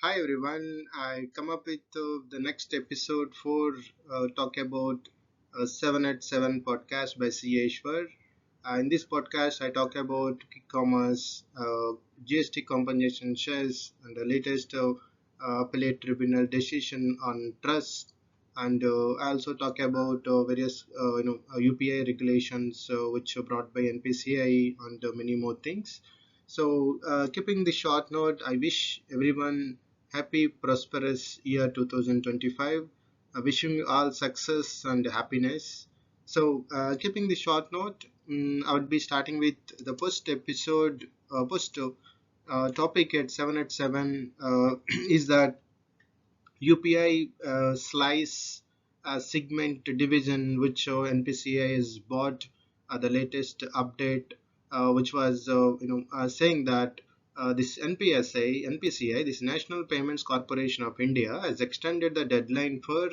Hi everyone, I come up with the next episode for talk about 7 at 7 podcast by C. Ishwar. In this podcast, I talk about e-commerce, GST compensation shares, and the latest appellate tribunal decision on trust. And I also talk about various UPI regulations which are brought by NPCI and many more things. So, keeping the short note, I wish everyone happy, prosperous year 2025. Wishing you all success and happiness. So, keeping the short note, I would be starting with the first episode, first topic at 7 at 7 is that UPI slice segment division, which NPCI has bought the latest update, which was saying that this NPCI, this National Payments Corporation of India, has extended the deadline for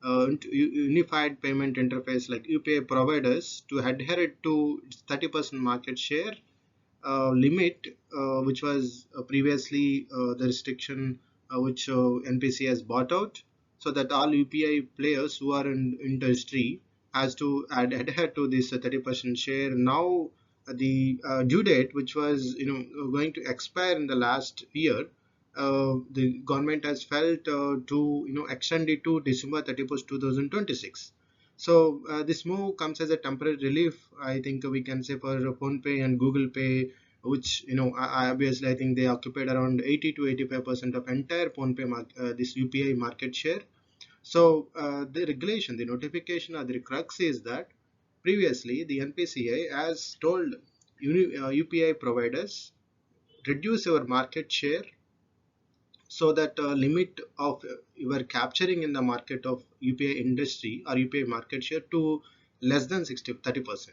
unified payment interface like UPI providers to adhere to 30% market share limit, which was previously the restriction which NPC has bought out, so that all UPI players who are in industry has to adhere to this 30% share. Now the due date, which was going to expire in the last year, the government has felt to extend it to December 31st, 2026. So this move comes as a temporary relief, I think we can say, for PhonePe and Google Pay, which obviously I think they occupied around 80 to 85% of entire PhonePe this UPI market share. So the regulation, the notification or the crux is that previously the NPCI has told UPI providers reduce your market share so that limit of you are capturing in the market of UPI industry or UPI market share to less than 30%.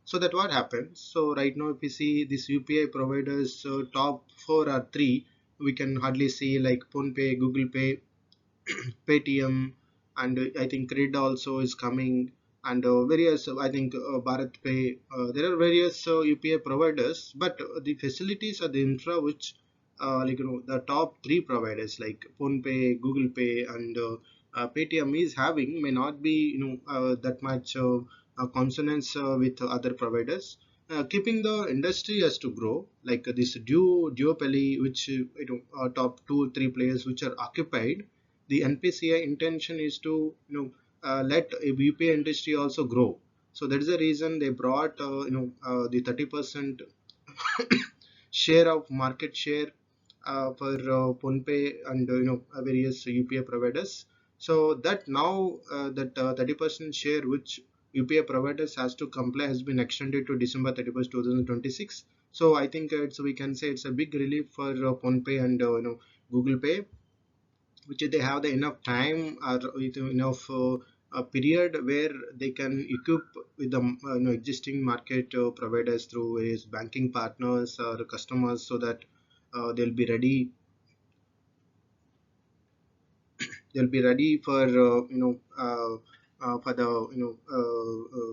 So that what happens? So right now, if we see this UPI providers top four or three, we can hardly see like PhonePe, Google Pay, Paytm, and I think Cred also is coming, and various I think Bharat Pay. There are various UPI providers, but the facilities or the infra which the top three providers like PhonePe, Google Pay, and Paytm is having may not be that much consonance with other providers. Keeping the industry has to grow, like this duopoly, which top two three players which are occupied. The NPCI intention is to let a UPI industry also grow. So that is the reason they brought the 30% share of market share for PhonePe and various UPI providers. So that now that 30% share which UPI providers has to comply has been extended to December 31st, 2026. So I think we can say it's a big relief for PhonePe and Google Pay, which they have the enough time or with enough a period where they can equip with the existing market providers through various banking partners or customers, so that they'll be ready, for for the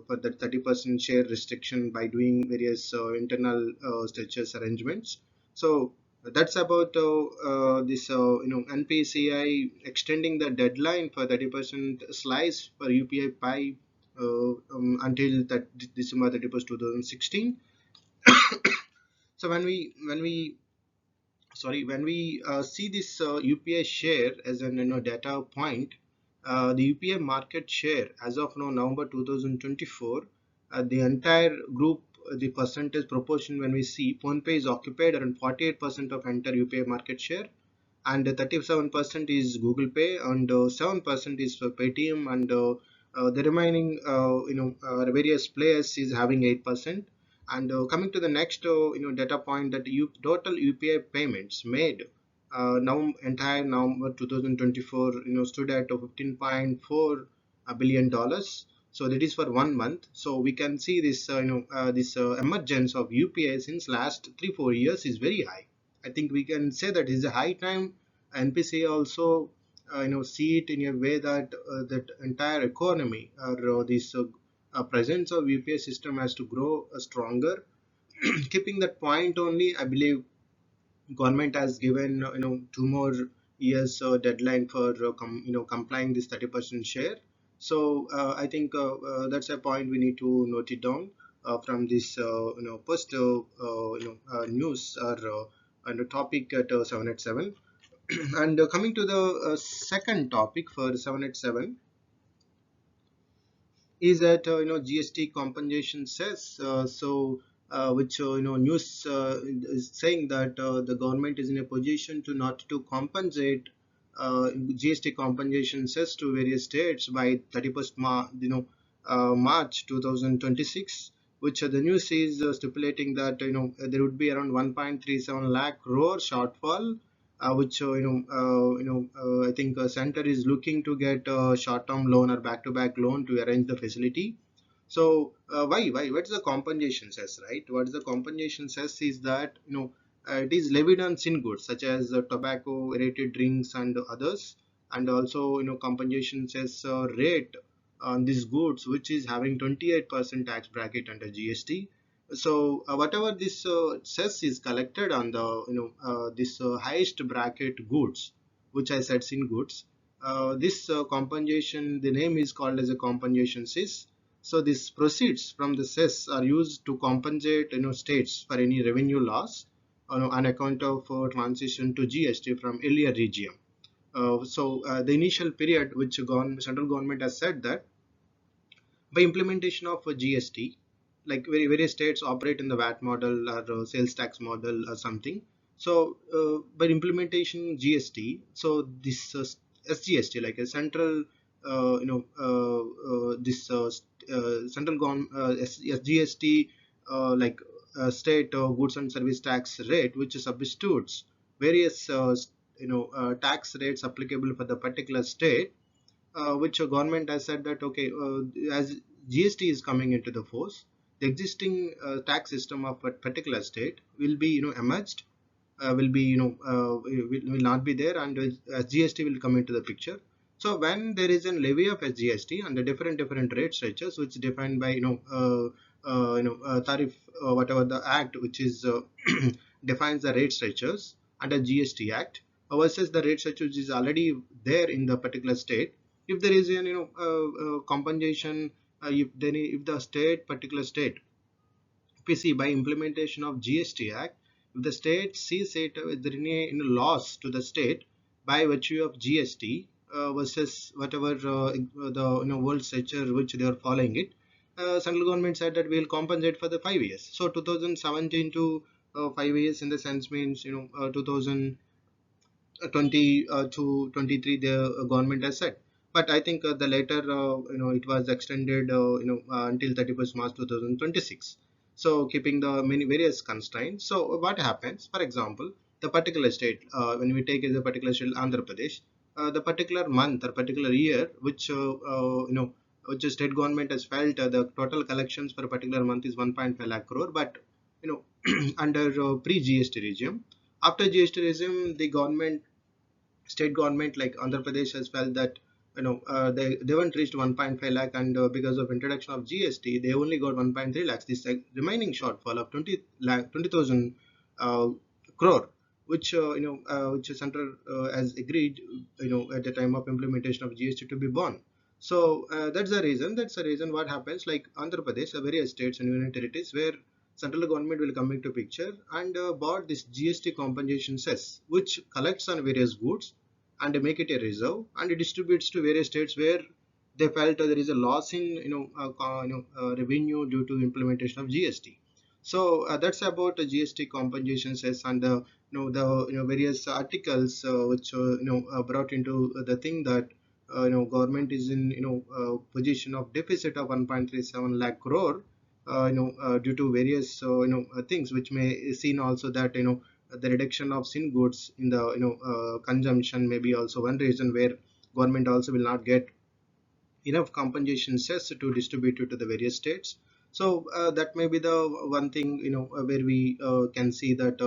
for the 30% share restriction by doing various internal stretches arrangements. So that's about this NPCI extending the deadline for 30% slice for UPI Pi until that December 31st, 2016. So when we see this UPI share as an data point, the UPI market share as of now November 2024, the entire group, the percentage proportion, when we see PhonePe is occupied around 48% of entire UPI market share, and 37% is Google Pay, and 7% is for Paytm, and the remaining various players is having 8%. And coming to the next data point, that total UPI payments made now entire November 2024 stood at 15.4 billion dollars. So that is for 1 month. So we can see this this emergence of UPI since last 3 4 years is very high. I think we can say that is a high time. NPC also see it in a way that that entire economy or this presence of UPI system has to grow stronger. Keeping that point only, I believe government has given two more years deadline for complying this 30% share. So I think that's a point we need to note it down from this post news or and the topic at 787. And coming to the second topic for 787 is that GST compensation says which news is saying that the government is in a position to not to compensate GST compensation cess to various states by 31st March 2026, which the news is stipulating that there would be around 1.37 lakh crore shortfall, which I think center is looking to get a short-term loan or back-to-back loan to arrange the facility. So why what's the compensation cess, right? What is the compensation cess is that it is levied on sin goods such as tobacco, aerated drinks, and others, and also compensation cess rate on these goods, which is having 28% tax bracket under GST. So whatever this cess is collected on the this highest bracket goods, which I said sin goods, this compensation, the name is called as a compensation cess. So these proceeds from the cess are used to compensate states for any revenue loss on account of transition to GST from earlier regime. The initial period which central government has said that by implementation of a GST, like various states operate in the VAT model or sales tax model or something. So by implementation GST, so this SGST, like a central, this central SGST, like state goods and service tax rate, which substitutes various tax rates applicable for the particular state, which a government has said that okay, as GST is coming into the force, the existing tax system of a particular state will be emerged, will be will not be there, and GST will come into the picture. So when there is a levy of SGST and the different rate structures which defined by tariff, whatever the act which is defines the rate structures under GST Act versus the rate structure which is already there in the particular state. If there is an compensation, if the particular state, if we see by implementation of GST Act, if the state sees it there in a loss to the state by virtue of GST versus whatever the world structure which they are following it, central government said that we will compensate for the 5 years. So 2017 to 5 years in the sense means 2000 20 to 23 the government has said, but I think the later it was extended until 31st March 2026, so keeping the many various constraints. So what happens, for example, the particular state, when we take as a particular state Andhra Pradesh, the particular month or particular year which which the state government has felt the total collections for a particular month is 1.5 lakh crore, but under pre GST regime. After GST regime, the state government like Andhra Pradesh has felt that they haven't reached 1.5 lakh, and because of introduction of GST they only got 1.3 lakhs. This remaining shortfall of 20,000 crore, which which center has agreed at the time of implementation of GST to be borne. So that's the reason what happens, like Andhra Pradesh, various states and union territories where central government will come into picture and bought this GST compensation cess, which collects on various goods and make it a reserve and distributes to various states where they felt there is a loss in revenue due to implementation of GST. So that's about the GST compensation cess, and the various articles which brought into the thing that government is in position of deficit of 1.37 lakh crore due to various things which may seen also that the reduction of sin goods in the consumption may be also one reason where government also will not get enough compensation cess to distribute it to the various states. So that may be the one thing where we can see that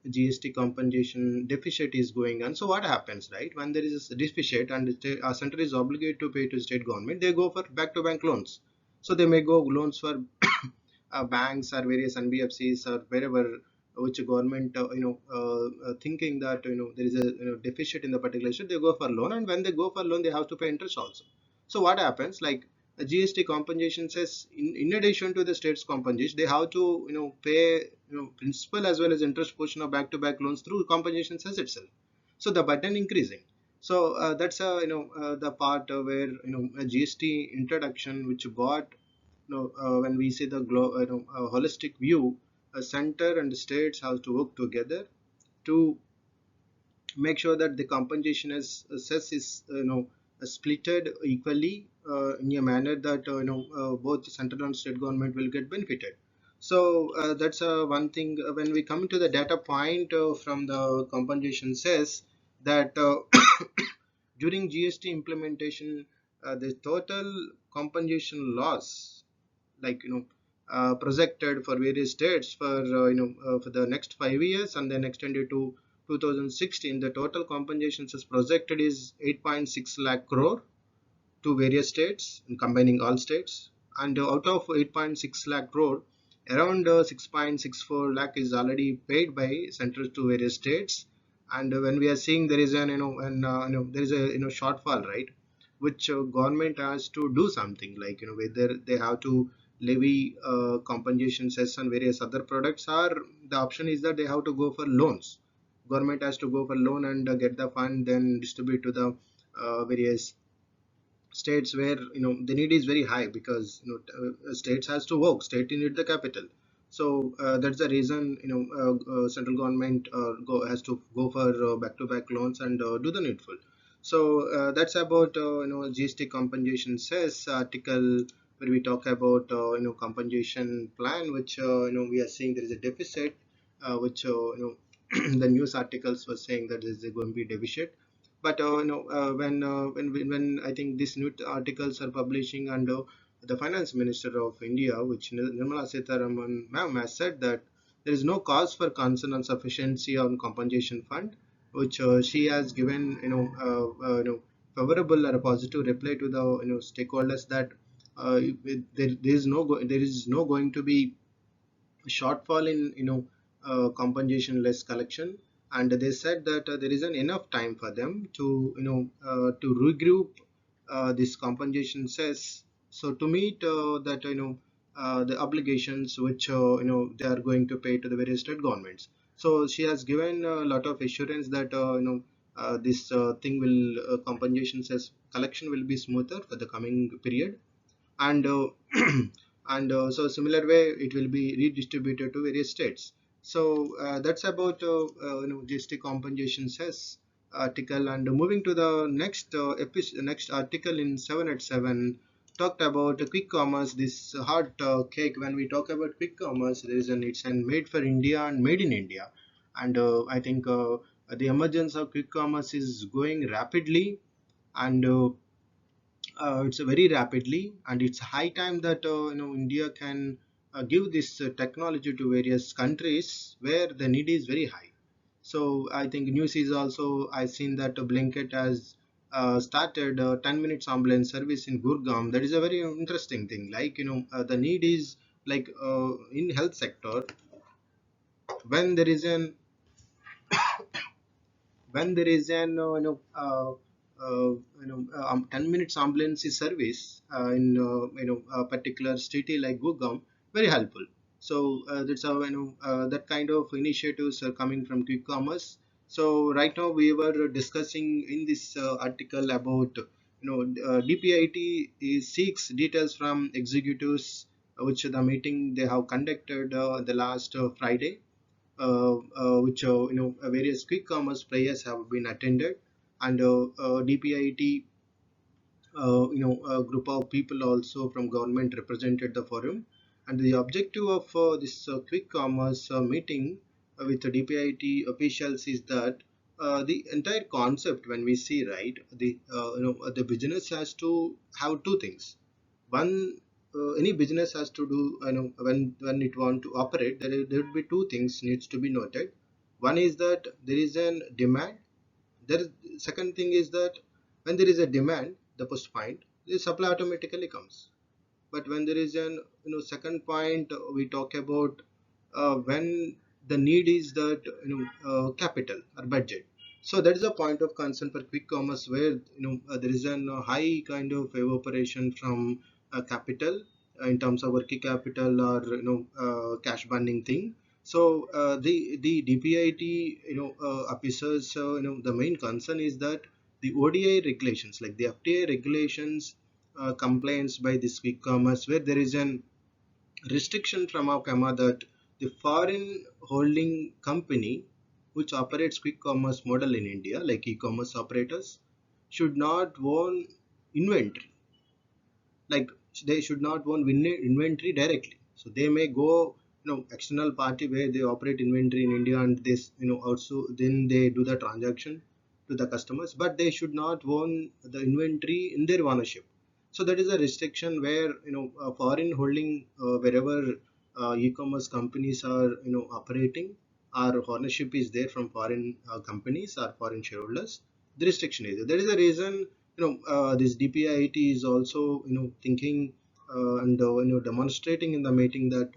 GST compensation deficit is going on. So what happens, right, when there is a deficit and the center is obligated to pay to state government, they go for back-to-bank loans. So they may go loans for banks or various NBFCs or wherever which government thinking that there is a deficit in the particular state, they go for loan, and when they go for loan they have to pay interest also. So what happens, like a GST compensation says, in addition to the state's compensation, they have to pay principal as well as interest portion of back-to-back loans through compensation cess itself. So the burden increasing. So that's the part where a GST introduction which got when we see the holistic view, a center and states have to work together to make sure that the compensation is cess is splitted equally in a manner that both central and state government will get benefited. So that's one thing. When we come to the data point from the compensation says that during GST implementation, the total compensation loss, like projected for various states for for the next 5 years and then extended to 2016, the total compensations is projected is 8.6 lakh crore to various states, combining all states. And out of 8.6 lakh crore, around 6.64 lakh is already paid by central to various states. And when we are seeing there is an there is a shortfall, right, which government has to do something, like whether they have to levy compensation cess on various other products, or the option is that they have to go for loans. Government has to go for loan and get the fund, then distribute to the various states where the need is very high, because states has to work, state need the capital. So that's the reason central government has to go for back-to-back loans and do the needful. So that's about GST compensation says article, where we talk about compensation plan, which we are seeing there is a deficit, which the news articles were saying that there is going to be deficit. But when I think these new articles are publishing, and the finance minister of India, which Nirmala Sitharaman ma'am, has said that there is no cause for concern on sufficiency on compensation fund, which she has given favorable or a positive reply to the stakeholders, that there is no going to be shortfall in compensation less collection. And they said that there isn't enough time for them to to regroup this compensation says, so to meet that the obligations which they are going to pay to the various state governments. So she has given a lot of assurance that this thing will compensation says collection will be smoother for the coming period. And and so similar way it will be redistributed to various states. So that's about GST compensation cess article. And moving to the next next article in 7 at 7, talked about quick commerce, this hot cake. When we talk about quick commerce, there is an it's an made for India and made in India. And I think the emergence of quick commerce is going rapidly, and it's very rapidly, and it's high time that India can give this technology to various countries where the need is very high. So I think news is also, I've seen that Blinkit has started 10 minutes ambulance service in Gurgaon. That is a very interesting thing, like the need is like in health sector, when there is an when there is an 10 minutes ambulance service in a particular city like Gurgaon, very helpful. So that's how that kind of initiatives are coming from quick commerce. So right now we were discussing in this article about DPIT seeks details from executives, which the meeting they have conducted the last Friday, which various quick commerce players have been attended. And DPIT a group of people also from government represented the forum. And the objective of this quick commerce meeting with the DPIT officials is that the entire concept, when we see, right, the business has to have two things. One, any business has to do, when it want to operate, there will be two things needs to be noted. One is that there is an demand. There is, second thing is that when there is a demand, the first point, the supply automatically comes. But when there is an second point, we talk about when the need is that capital or budget. So that is a point of concern for quick commerce, where there is a high kind of evaporation from capital in terms of working capital or cash burning thing. So the DPIT officers, the main concern is that the ODI regulations, like the FTA regulations, compliance by this quick commerce, where there is an restriction from our FEMA that the foreign holding company which operates quick commerce model in India, like e-commerce operators, should not own inventory. Like, they should not own inventory directly. So they may go, external party where they operate inventory in India, and this, also then they do the transaction to the customers, but they should not own the inventory in their ownership. So that is a restriction where foreign holding, wherever e-commerce companies are operating, our ownership is there from foreign companies or foreign shareholders. The restriction is there. That is the reason this DPIT is also thinking and demonstrating in the meeting that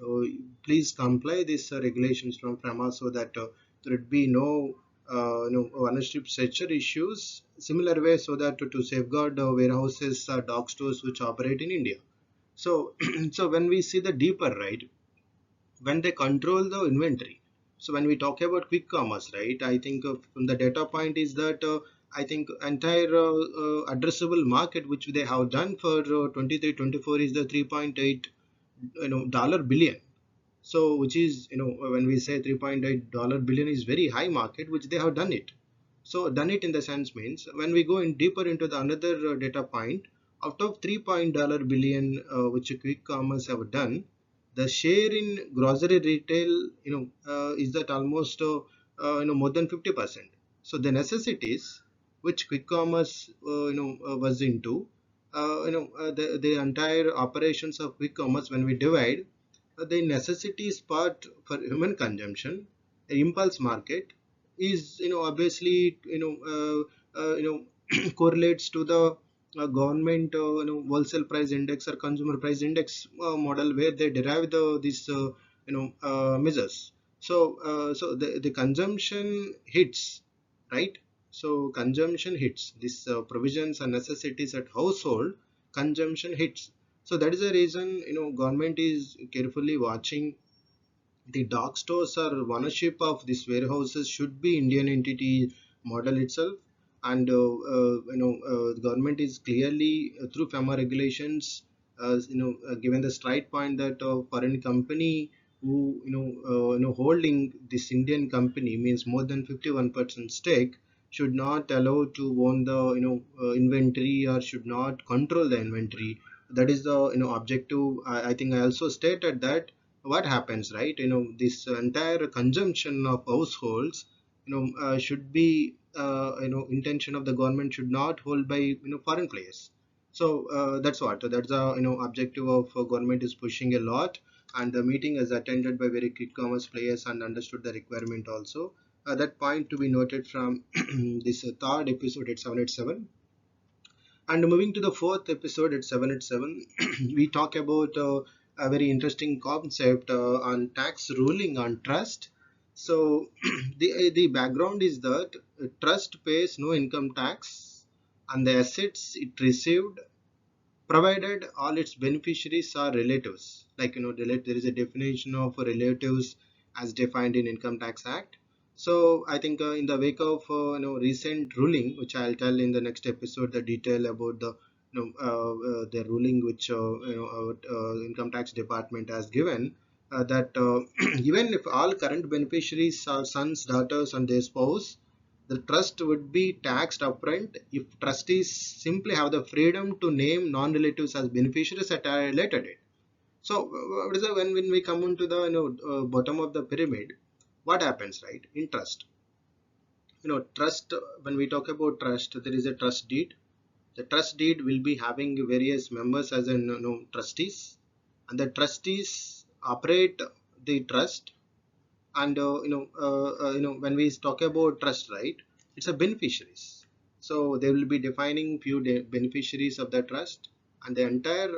please comply these regulations from FEMA, so that there would be no ownership structure issues similar way, so that to safeguard warehouses, dark stores which operate in India. So so when we see the deeper, right, when they control the inventory. So when we talk about quick commerce, right, I think from the data point is that I think entire addressable market which they have done for 23-24 is the 3.8 dollar billion. So which is, when we say 3.8 dollar billion is very high market which they have done it. So done it in the sense means, when we go in deeper into the another data point, out of 3 dollar billion which quick commerce have done, the share in grocery retail is that almost more than 50%. So the necessities which quick commerce was into, the entire operations of quick commerce, when we divide the necessities part for human consumption, impulse market is obviously correlates to the government wholesale price index or consumer price index model, where they derive this measures. So the consumption hits, right? So consumption hits this provisions and necessities at household, consumption hits. So that is the reason government is carefully watching the dark stores or ownership of these warehouses should be Indian entity model itself. And the government is clearly through FEMA regulations given the straight point that foreign company who holding this Indian company means more than 51% stake should not allow to own the inventory, or should not control the inventory. That is the objective. I think I also stated that what happens, right, this entire consumption of households should be intention of the government should not hold by foreign players. So that's the objective of government is pushing a lot. And the meeting is attended by very quick commerce players and understood the requirement also. That point to be noted from this third episode at 787. And moving to the fourth episode at 787, we talk about a very interesting concept on tax ruling on trust. So the background is that trust pays no income tax on the assets it received, provided all its beneficiaries are relatives. Like there is a definition of relatives as defined in Income Tax Act. So I think in the wake of recent ruling, which I'll tell in the next episode the detail about the the ruling which Income Tax Department has given, that even if all current beneficiaries are sons, daughters, and their spouse, the trust would be taxed upfront if trustees simply have the freedom to name non-relatives as beneficiaries at a later date. So what is when we come into the bottom of the pyramid, what happens, right, in trust? Trust, when we talk about trust, there is a trust deed. The trust deed will be having various members as in trustees, and the trustees operate the trust. And when we talk about trust, right, it's a beneficiaries. So they will be defining few beneficiaries of the trust, and the entire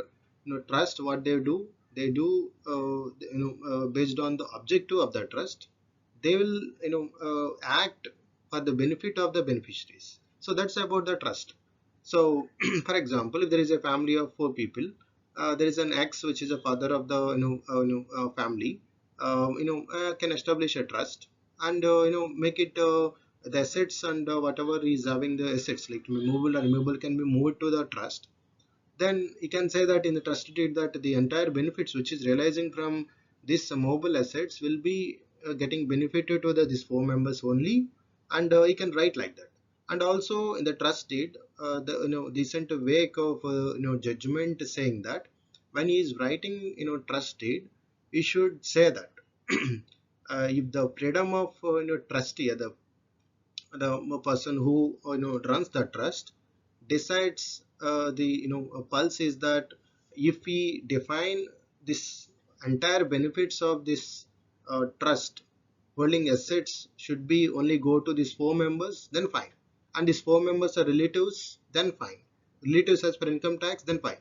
trust, what they do based on the objective of the trust. they will act for the benefit of the beneficiaries. So that's about the trust. So for example, if there is a family of four people, there is an X which is a father of the family, can establish a trust and make it the assets and whatever is having the assets like movable or removable can be moved to the trust. Then you can say that in the trust deed that the entire benefits which is realizing from this mobile assets will be getting benefited to these four members only, and you can write like that. And also in the trust deed, the decent way of judgment judgment saying that when he is writing trust deed, he should say that if the freedom of trustee, the person who runs the trust decides the pulse is that if we define this entire benefits of this trust holding assets should be only go to these four members, then fine. And these four members are relatives, then fine. Relatives as per income tax, then fine.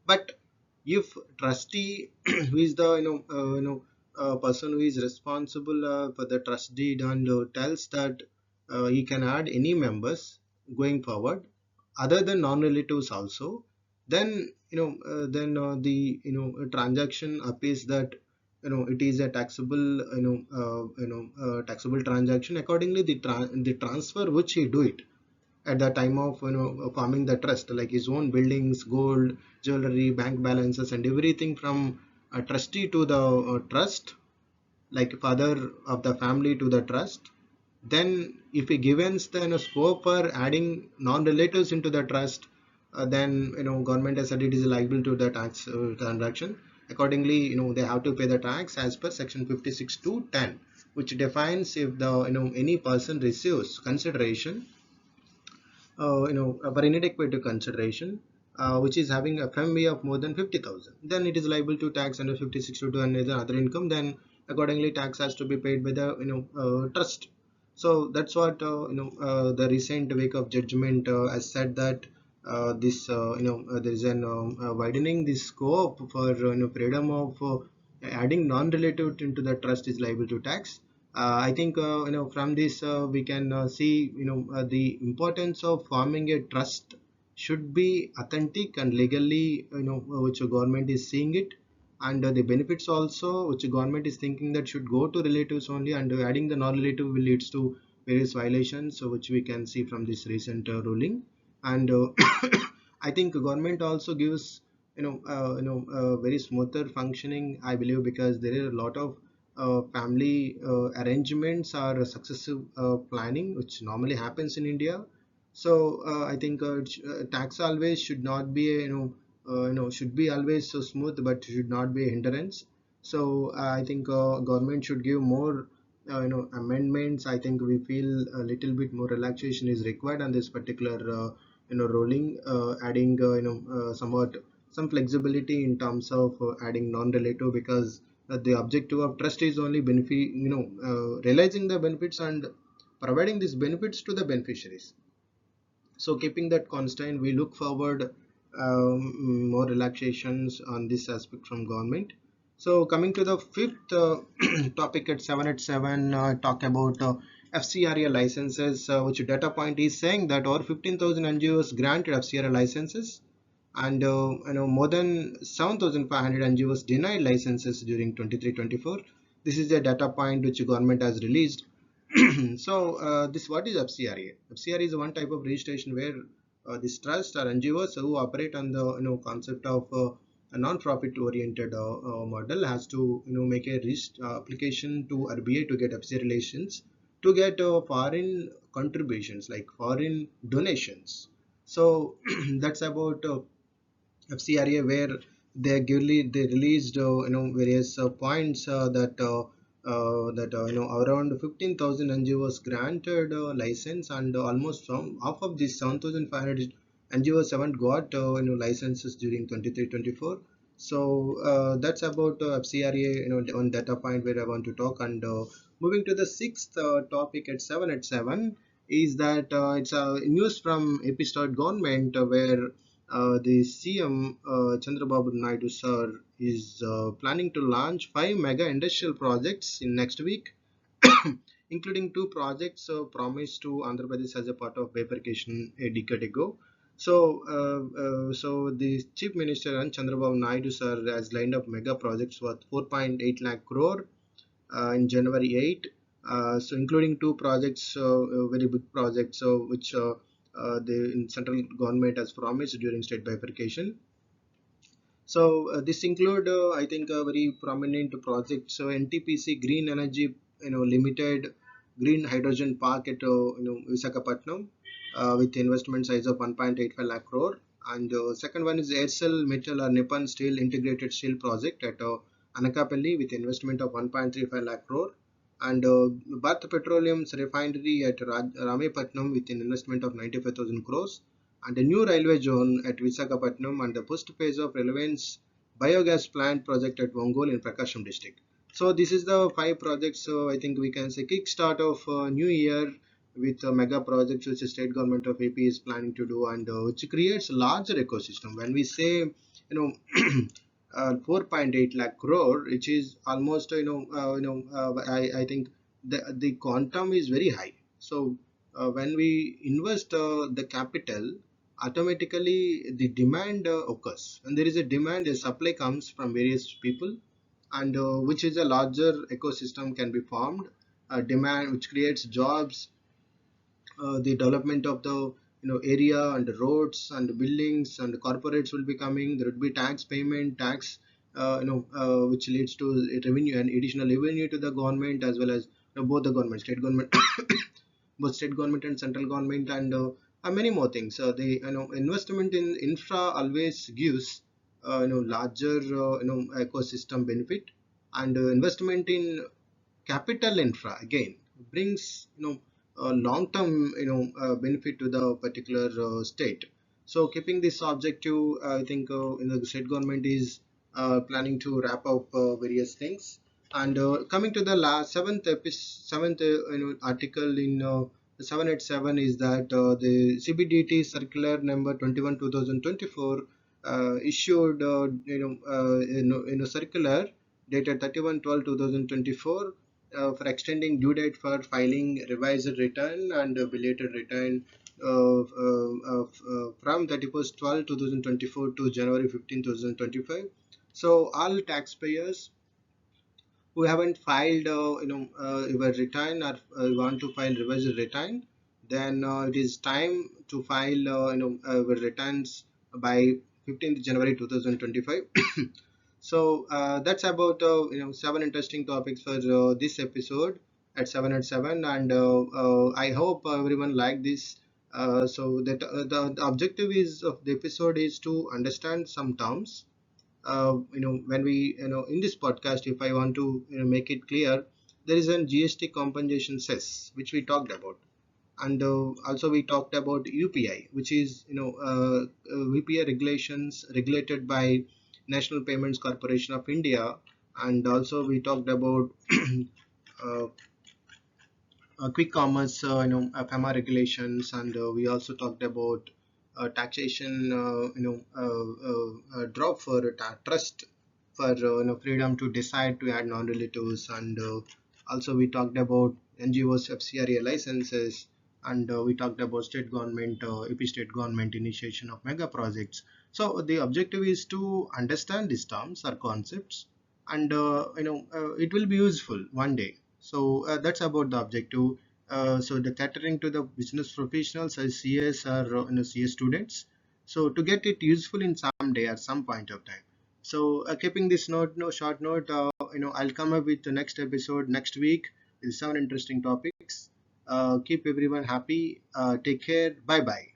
But if trustee who is the person who is responsible for the trust deed and tells that he can add any members going forward other than non-relatives also, then the transaction appears that it is a taxable taxable transaction. Accordingly, the transfer which he do it at the time of forming the trust, like his own buildings, gold, jewelry, bank balances, and everything from a trustee to the trust, like father of the family to the trust. Then if he gives the scope for adding non-relatives into the trust, then government has said it is liable to the tax transaction. Accordingly, they have to pay the tax as per section 56 to 10, which defines if the any person receives consideration for inadequate consideration, which is having a FEMA of more than 50,000, then it is liable to tax under 56 to and other income. Then accordingly, tax has to be paid by the trust. So that's what the recent wake of judgment has said that this there is an widening the scope for freedom of adding non-relative into the trust is liable to tax. I think from this we can see the importance of forming a trust should be authentic and legally which the government is seeing it, and the benefits also which the government is thinking that should go to relatives only, and adding the non-relative will leads to various violations which we can see from this recent ruling. And I think government also gives very smoother functioning, I believe, because there are a lot of family arrangements or successive planning which normally happens in India. So I think tax always should not be should be always so smooth, but should not be a hindrance. So I think government should give more amendments. I think we feel a little bit more relaxation is required on this particular ruling, adding somewhat some flexibility in terms of adding non-relative, because the objective of trust is only benefit realizing the benefits and providing these benefits to the beneficiaries. So keeping that constant, we look forward more relaxations on this aspect from government. So coming to the fifth topic at 7 talk about FCRA licenses, which data point is saying that over 15,000 NGOs granted FCRA licenses, and more than 7,500 NGOs denied licenses during 23-24. This is a data point which government has released. So this what is FCRA? FCRA is one type of registration where this trust or NGOs who operate on the concept of a non-profit oriented model has to make a application to RBI to get FCRA relations to get foreign contributions like foreign donations. So that's about FCRA, where they released various points that around 15,000 NGOs granted license, and almost from half of these 7,500 NGOs haven't got licenses during 23-24. So that's about FCRA on data point where I want to talk. And moving to the sixth topic at 7 is that it's a news from episode government where the CM Chandrababu Naidu sir is planning to launch 5 mega industrial projects in next week. including two projects promised to Andhra Pradesh as a part of bifurcation a decade ago. So the Chief Minister and Chandrababu Naidu sir has lined up mega projects worth 4.8 lakh crore in January 8. So including two projects, very big projects, which the central government has promised during state bifurcation. So this include, I think, a very prominent project. So NTPC Green Energy, Limited Green Hydrogen Park at Visakhapatnam, with investment size of 1.85 lakh crore. And second one is Aircel Metal or Nippon Steel Integrated Steel Project at Anakapalli with investment of 1.35 lakh crore. And Bharat Petroleum's refinery at Ramepatnam with an investment of 95,000 crores, and a new railway zone at Visakhapatnam, and the first phase of Relevance biogas plant project at Ongole in Prakasam district. So this is the five projects. So I think we can say kickstart of new year with mega projects which the state government of AP is planning to do, and which creates a larger ecosystem. When we say, 4.8 lakh crore, which is almost, I think the quantum is very high. So when we invest the capital, automatically the demand occurs. When there is a demand, the supply comes from various people, and which is a larger ecosystem can be formed. Demand which creates jobs, the development of the area and the roads and the buildings and the corporates will be coming. There would be tax payment, tax, which leads to revenue and additional revenue to the government, as well as both the government, state government, both state government and central government, and many more things. The investment in infra always gives larger ecosystem benefit, and investment in capital infra again brings long term benefit to the particular state. So keeping this objective, I think the state government is planning to wrap up various things. And coming to the last seventh article in 787 is that the CBDT circular number 21 2024 issued circular dated 31/12/2024 for extending due date for filing revised return and belated return from 31st 12 2024 to January 15 2025. So all taxpayers who haven't filed your return, or want to file revised return, then it is time to file your returns by 15th January 2025. So that's about seven interesting topics for this episode at 7 at 7, and I hope everyone liked this. So that the objective is of the episode is to understand some terms. When we in this podcast, if I want to make it clear, there is a GST compensation cess which we talked about, and also we talked about UPI, which is UPI regulations regulated by National Payments Corporation of India, and also we talked about uh, quick commerce, FEMA regulations, and we also talked about taxation, drop for trust for freedom to decide to add non-relatives, and also we talked about NGOs FCRA licenses, and we talked about state government, EP state government initiation of mega projects. So the objective is to understand these terms or concepts, and it will be useful one day. So that's about the objective. So the catering to the business professionals as CS or CS students. So to get it useful in some day at some point of time. So keeping this note, no short note, I'll come up with the next episode next week with seven interesting topics. Keep everyone happy. Take care. Bye bye.